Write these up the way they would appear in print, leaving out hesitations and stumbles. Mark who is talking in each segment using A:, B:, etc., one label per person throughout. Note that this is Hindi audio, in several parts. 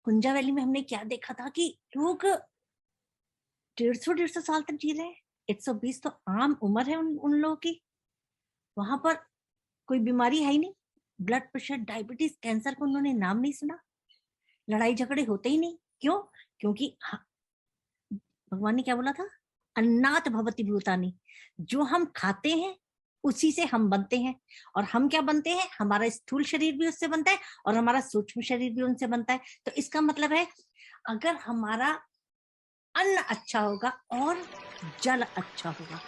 A: हुंजा वैली में हमने क्या देखा था कि लोग 150 साल तक जी रहे हैं। 120 तो आम उम्र है उन उन लोगों की। वहां पर कोई बीमारी है ही नहीं। ब्लड प्रेशर, डायबिटीज, कैंसर का उन्होंने नाम नहीं सुना। लड़ाई झगड़े होते ही नहीं। क्यों? क्योंकि भगवान ने क्या बोला था? अन्नात भवति भूतानि। जो हम खाते हैं उसी से हम बनते हैं। और हम क्या बनते हैं? हमारा स्थूल शरीर भी उससे बनता है और हमारा सूक्ष्म शरीर भी उनसे बनता है। तो इसका मतलब है अगर हमारा अन्न अच्छा होगा और जल अच्छा होगा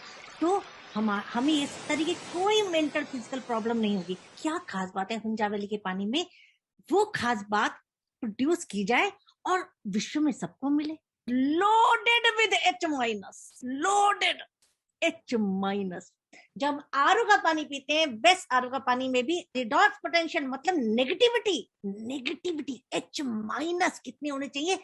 A: तो हमें इस तरीके कोई मेंटल फिजिकल प्रॉब्लम नहीं होगी। क्या खास बात है हुंजा वैली के पानी में? वो खास बात प्रोड्यूस की जाए और विश्व में सबको मिले। Loaded with H-, loaded H-। जब आरओ का पानी पीते हैं, बेस्ट आरओ का पानी में भी रिडॉक्स पोटेंशियल मतलब नेगेटिविटी, नेगेटिविटी H- कितने होने चाहिए?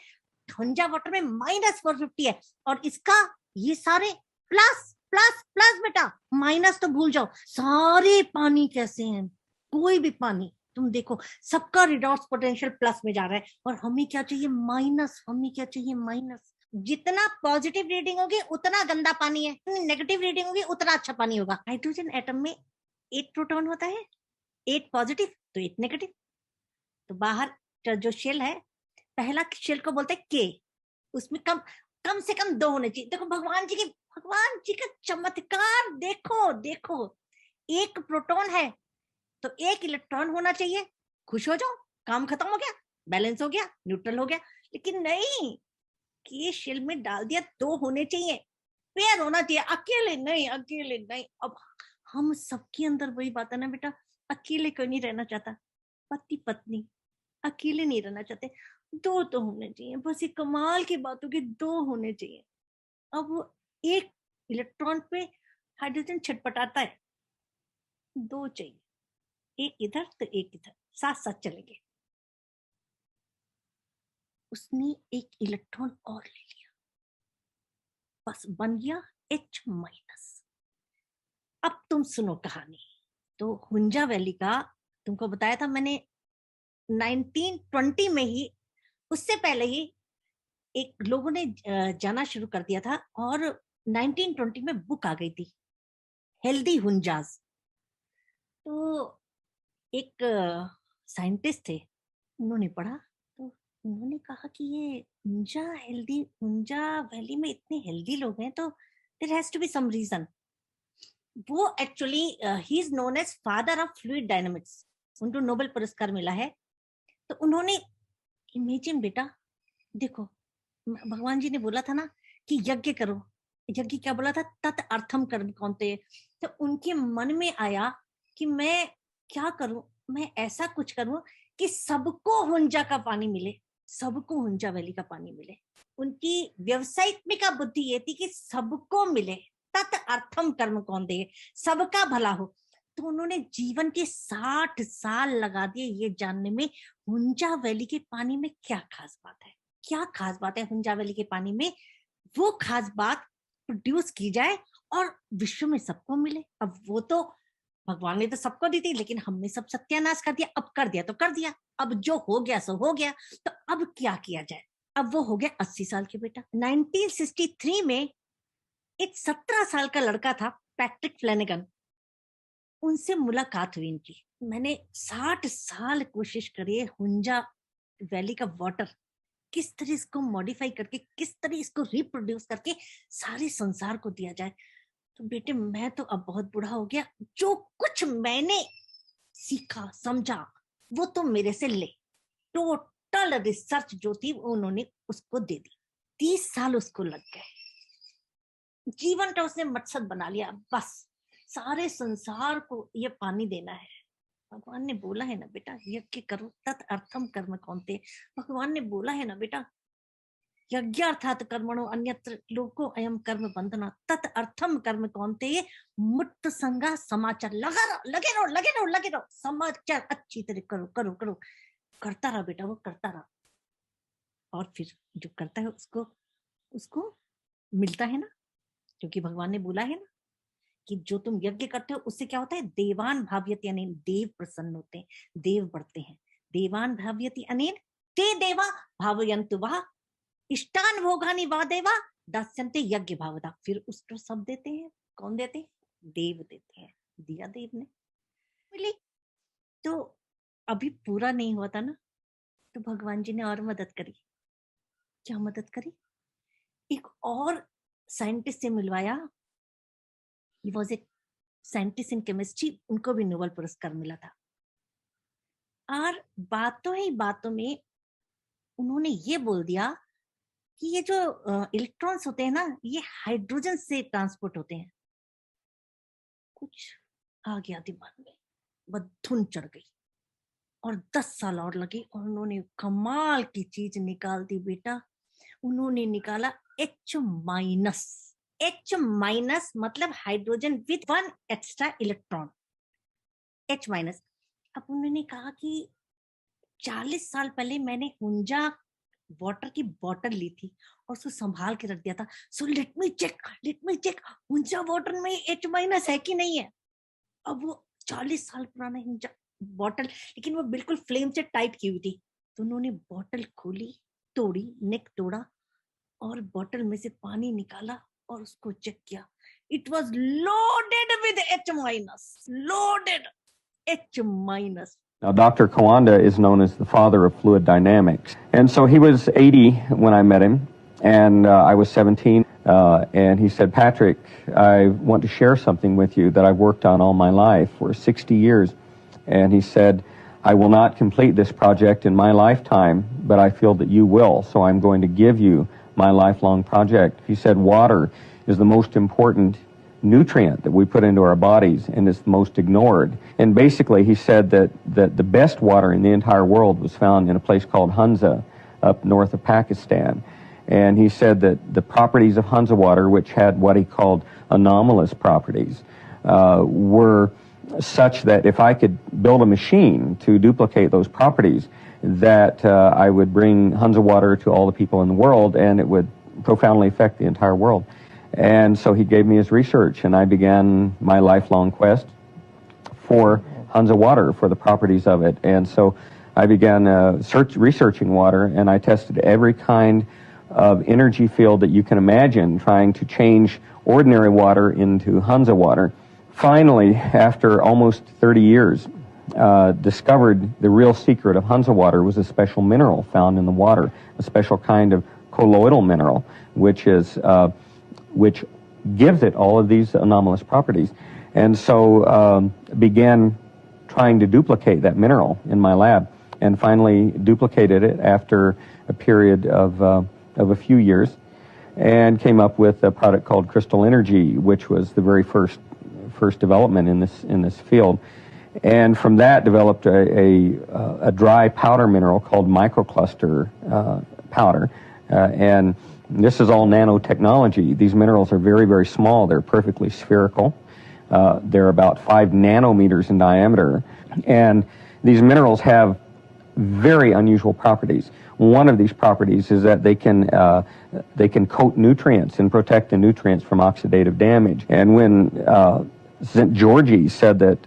A: ठंडा वाटर में -450 है और इसका ये सारे प्लस प्लस प्लस। बेटा माइनस तो भूल जाओ, सारे पानी कैसे हैं? कोई भी पानी तुम देखो सबका रिडॉक्स पोटेंशियल प्लस में जा रहा है और हमें क्या चाहिए? माइनस। हमें क्या चाहिए? माइनस। जितना पॉजिटिव रीडिंग होगी उतना गंदा पानी है, नेगेटिव रीडिंग होगी उतना अच्छा पानी होगा। हाइड्रोजन एटम में 8 प्रोटॉन होता है, 8 पॉजिटिव तो 8 नेगेटिव। तो बाहर जो शेल है, पहला शेल को बोलते हैं के। उसमें कम कम से कम 2 होने चाहिए। देखो भगवान जी का चमत्कार देखो देखो। एक प्रोटॉन है तो एक इलेक्ट्रॉन होना चाहिए। खुश हो जाओ, काम खत्म हो गया, बैलेंस हो गया, न्यूट्रल हो गया। लेकिन नहीं, के शेल में डाल दिया 2 होने चाहिए, पेयर होना चाहिए। अकेले नहीं, अकेले नहीं। अब हम सबके अंदर वही बात है ना बेटा, अकेले कोई नहीं रहना चाहता। पति पत्नी अकेले नहीं रहना चाहते, 2 तो होने चाहिए। बस ये कमाल की बात होगी, 2 होने चाहिए। अब एक इलेक्ट्रॉन पे हाइड्रोजन छटपटाता है, 2 चाहिए। एक इधर तो एक इधर, साथ साथ चलेंगे। उसने एक इलेक्ट्रॉन और ले लिया, बस बन गया H-। अब तुम सुनो कहानी। तो हुंजा वैली का तुमको बताया था मैंने 1920 में ही, उससे पहले ही एक लोगों ने जाना शुरू कर दिया था और 1920 में बुक आ गई थी, हेल्दी हुंजाज। तो एक साइंटिस्ट थे, उन्होंने पढ़ा तो उन्होंने कहा कि ये हुंजा वैली में इतने हेल्दी लोग हैं तो there has to be some reason. वो actually he is known as father of fluid dynamics. उनको नोबेल पुरस्कार मिला है। तो उन्होंने इमेजिन बेटा, देखो भगवान जी ने बोला था ना कि यज्ञ करो। यज्ञ क्या बोला था? तत् अर्थम कर्म कौन्ते। तो उनके मन में आया कि मैं क्या करूं, मैं ऐसा कुछ करूं कि सबको हुंजा का पानी मिले, सबको हुंजा वैली का पानी मिले। उनकी व्यवसायिक बुद्धि ये थी कि सबको मिले, तत् अर्थम कर्म कौन्ते, सबका भला हो। तो उन्होंने जीवन के 60 साल लगा दिए ये जानने में हुंजा वैली के पानी में क्या खास बात है। क्या खास बात है हुंजा वैली के पानी में? वो खास बात प्रोड्यूस की जाए और विश्व में सबको मिले। अब वो तो भगवान ने तो सबको दी थी, लेकिन हमने सब सत्यानाश कर दिया। अब कर दिया तो कर दिया, अब जो हो गया सो हो गया। तो अब क्या किया जाए? अब वो हो गया 80 साल के बेटा। 1963 में एक 17 साल का लड़का था, पैट्रिक फ्लेनेगन। उनसे मुलाकात हुई इनकी। मैंने 60 साल कोशिश करी है हुंजा वैली का वाटर किस तरह इसको मॉडिफाई करके, किस तरह इसको रिप्रोड्यूस करके सारे संसार को दिया जाए। तो बेटे मैं तो अब बहुत बूढ़ा हो गया, जो कुछ मैंने सीखा समझा वो तो मेरे से ले। टोटल रिसर्च जो थी उन्होंने उसको दे दी। 30 साल उसको लग गए। जीवन का उसने मकसद बना लिया, बस सारे संसार को ये पानी देना है। भगवान ने बोला है ना बेटा, यज्ञ करो तत् अर्थम कर्म कौन्ते। भगवान ने बोला है ना बेटा, यज्ञार्थात कर्मणो अन्यत्र लोको अयम कर्म बंधना तत् अर्थम कर्म कौन्तेय मुक्त संगा समाचार। लगा रहो, लगे रहो, लगे रहो, लगे रहो, समाचार अच्छी तरह करो करो करो। करता रहा बेटा, वो करता रहा। और फिर जो करता है उसको उसको मिलता है ना, क्योंकि भगवान ने बोला है ना कि जो तुम यज्ञ करते हो उससे क्या होता है? देवान भाव्यति अनेन, देव प्रसन्न होते हैं, देव बढ़ते हैं। देवान भाव्यति अनेन ते देवा भावयन्तु वः इष्टान भोगानि वा देवा दास्यन्ते यज्ञ भावदा। फिर उसको सब देते हैं। कौन देते हैं? देव देते हैं। दिया देव ने। मिली तो अभी पूरा नहीं हुआ था ना, तो भगवान जी ने और मदद करी। क्या मदद करी? एक और साइंटिस्ट से मिलवाया। He was a scientist in chemistry, उनको भी नोबेल पुरस्कार मिला था। और बातों ही बातों में उन्होंने ये बोल दिया कि ये जो इलेक्ट्रॉन्स होते हैं ना, ये हाइड्रोजन से ट्रांसपोर्ट होते हैं। कुछ आ गया दिमाग में, बधुन चढ़ गई और 10 साल और लगे और उन्होंने कमाल की चीज निकाल दी बेटा। उन्होंने निकाला H माइनस। H माइनस मतलब hydrogen with 1 extra electron, H minus. अब उन्होंने कहा कि 40 साल पहले मैंने हुंजा वाटर की बोतल ली थी और उसको संभाल के रख दिया था। So let me check Hunza water में H माइनस है कि नहीं है। अब वो 40 साल पुराना हुंजा बोतल, लेकिन वो बिल्कुल फ्लेम से टाइट की हुई थी। तो उन्होंने बोतल खोली, तोड़ी, नेक तोड़ा और बोतल में से पानी निकाला और उसको चेक किया। It was loaded with H minus, loaded H minus.
B: Now, Dr. Kawanda is known as the father of fluid dynamics. And so he was 80 when I met him, and I was 17. And he said, Patrick, I want to share something with you that I've worked on all my life for 60 years. And he said, I will not complete this project in my lifetime, but I feel that you will, so I'm going to give you my lifelong project. He said, water is the most important nutrient that we put into our bodies, and it's the most ignored. And basically, he said that the best water in the entire world was found in a place called Hunza, up north of Pakistan. And he said that the properties of Hunza water, which had what he called anomalous properties, were such that if I could build a machine to duplicate those properties, that I would bring Hunza water to all the people in the world, and it would profoundly affect the entire world. And so he gave me his research, and I began my lifelong quest for Hunza water, for the properties of it. And so I began researching water, and I tested every kind of energy field that you can imagine, trying to change ordinary water into Hunza water. Finally, after almost 30 years, discovered the real secret of Hunza water was a special mineral found in the water, a special kind of colloidal mineral, which gives it all of these anomalous properties. And so began trying to duplicate that mineral in my lab, and finally duplicated it after a period of a few years, and came up with a product called Crystal Energy, which was the very first development in this field. And from that developed a dry powder mineral called microcluster powder, and this is all nanotechnology. These minerals are very, very small. They're perfectly spherical. They're about 5 nanometers in diameter. And these minerals have very unusual properties. One of these properties is that they can coat nutrients and protect the nutrients from oxidative damage. And when St. Georgi said that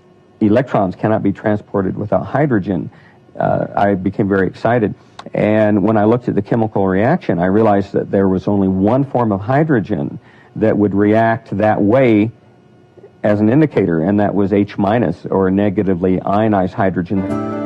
B: electrons cannot be transported without hydrogen, I became very excited. And when I looked at the chemical reaction, I realized that there was only one form of hydrogen that would react that way as an indicator, and that was H- or negatively ionized hydrogen.